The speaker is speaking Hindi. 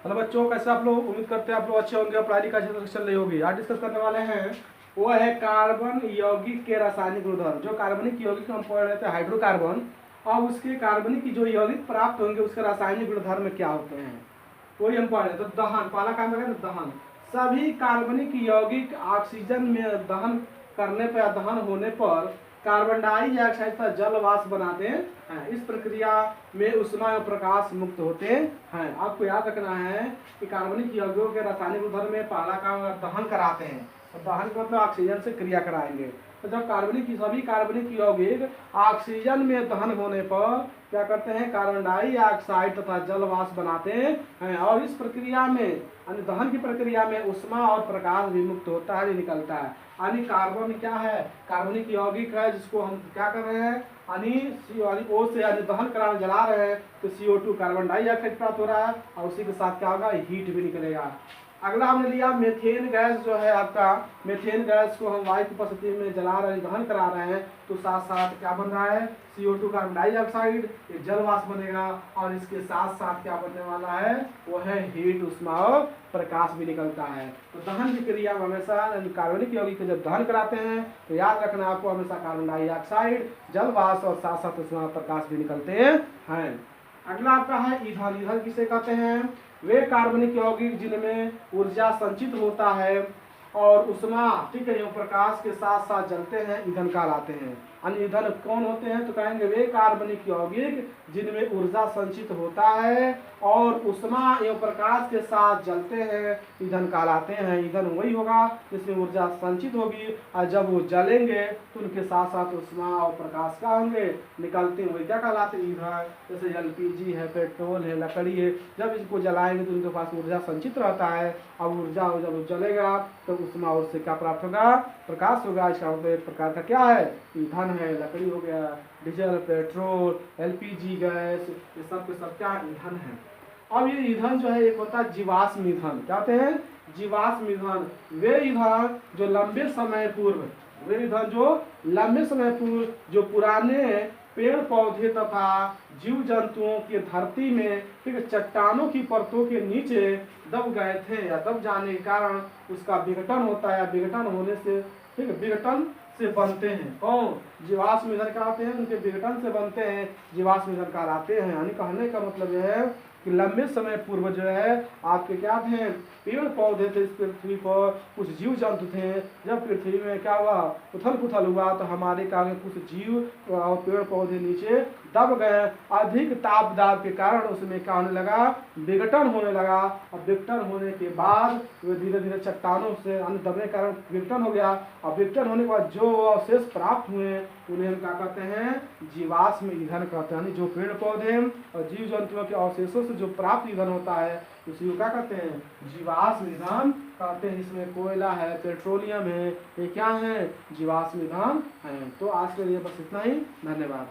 हेलो बच्चों, कैसे आप लोग? उम्मीद करते हैं आप लोग अच्छे होंगे, पढ़ाई लिखाई चल रही होगी। आज डिस्कस करने वाले हैं वो है कार्बन यौगिक के रासायनिक गुणधर्म। जो कार्बनिक यौगिक हम पढ़ रहे थे हाइड्रोकार्बन, और उसके कार्बनिक की जो यौगिक प्राप्त होंगे उसके रासायनिक गुणधर्म क्या होते हैं वही हम पढ़ रहे हैं। तो दहन, पहला काम है दहन। सभी कार्बनिक यौगिक ऑक्सीजन में दहन करने पर या दहन होने पर कार्बन डाइऑक्साइड का जल वाष्प बनाते हैं। इस प्रक्रिया में ऊष्मा एवं प्रकाश मुक्त होते हैं। आपको याद रखना है कि कार्बनिक यौगिकों के रासायनिक गुणधर्म में पहला काम दहन कराते हैं। तो दहन का मतलब ऑक्सीजन से क्रिया कराएंगे। तो जब सभी कार्बनिक यौगिक ऑक्सीजन में दहन होने पर क्या करते हैं, कार्बन डाइऑक्साइड तथा जल वाष्प बनाते हैं। और इस प्रक्रिया में दहन की प्रक्रिया में ऊष्मा और प्रकाश भी मुक्त होता है, निकलता है। यानी कार्बन क्या है, कार्बनिक यौगिक है जिसको हम क्या कर रहे हैं, यानी ओ से यानी दहन कराने जला रहे हैं तो CO2 कार्बन डाइऑक्साइड प्राप्त हो रहा है और उसी के साथ क्या होगा, हीट भी निकलेगा। अगला हमने लिया मेथेन गैस। जो है आपका मेथेन गैस को हम वायु की उपस्थिति में जला रहे हैं, दहन करा रहे हैं, तो साथ साथ क्या बन रहा है, CO2 कार्बन डाइऑक्साइड, ये जल वाष्प बनेगा और इसके साथ साथ क्या बनने वाला है, वो है हीट, ऊष्मा और प्रकाश भी निकलता है। तो दहन की क्रिया में हमेशा कार्बनिक यौगिक जब दहन कराते हैं तो याद रखना आपको, हमेशा कार्बन डाइऑक्साइड, जल वाष्प और साथ साथ ऊष्मा प्रकाश भी निकलते हैं। अगला आपका है ईंधन। ईंधन किसे कहते हैं, वे कार्बनिक यौगिक जिनमें ऊर्जा संचित होता है और ऊष्मा, ठीक है, प्रकाश के साथ साथ जलते हैं, ईंधन कहलाते हैं। अन्य ईंधन कौन होते हैं, तो कहेंगे वे कार्बनिक यौगिक जिनमें ऊर्जा संचित होता है और ऊष्मा एवं प्रकाश के साथ जलते हैं, ईंधन कहलाते हैं। ईंधन वही होगा जिसमें ऊर्जा संचित होगी और जब वो जलेंगे तो उनके साथ साथ ऊष्मा और प्रकाश क्या होंगे, निकलते हैं, वही क्या कहलाते हैं, ईंधन। जैसे LPG है, पेट्रोल है, लकड़ी है, जब इसको जलाएंगे तो उनके पास ऊर्जा संचित रहता है। अब ऊर्जा जब जलेगा तो ऊष्मा उससे क्या प्राप्त होगा, प्रकाश होगा। इसका मतलब एक प्रकार का क्या है, ईंधन है। लकड़ी हो गया, डीजल, पेट्रोल, LPG गैस, ये सब के सब क्या ईंधन है। अब ये ईंधन जो है एक होता है जीवाश्म ईंधन। क्या होते हैं, जीवाश्म ईंधन। वे ईंधन जो लंबे समय पूर्व जो पुराने पेड़ पौधे तथा जीव जंतुओं की धरती में, ठीक है, चट्टानों की परतों के नीचे दब गए थे या दब जाने के कारण उसका विघटन होता है। विघटन होने से, ठीक है, विघटन से बनते हैं। कौन, जीवाश्म ईंधन कहलाते हैं, उनके विघटन से बनते हैं, जीवाश्म ईंधन कहलाते हैं। यानी कहने का मतलब यह है कि लंबे समय पूर्व जो है आपके क्या थे, पेड़ पौधे थे इस पृथ्वी पर, कुछ जीव जंतु थे। जब पृथ्वी में क्या हुआ, उथल पुथल हुआ तो हमारे क्या कुछ जीव और पेड़ पौधे नीचे दब गए। अधिक ताप दाब के कारण उसमें क्या होने लगा, विघटन होने लगा। और विघटन होने के बाद वे धीरे धीरे चट्टानों से दबने के कारण विघटन हो गया। और विघटन होने के बाद जो अवशेष प्राप्त हुए उन्हें हम क्या कहते हैं, जीवाश्म ईंधन कहते हैं। जो पेड़ पौधे और जीव जंतुओं के अवशेषों से जो प्राप्त ईंधन होता है उसी को क्या कहते हैं, जीवाश्म ईंधन कहते हैं। इसमें कोयला है, पेट्रोलियम है, ये क्या है, जीवाश्म ईंधन है। तो आज के लिए बस इतना ही, धन्यवाद।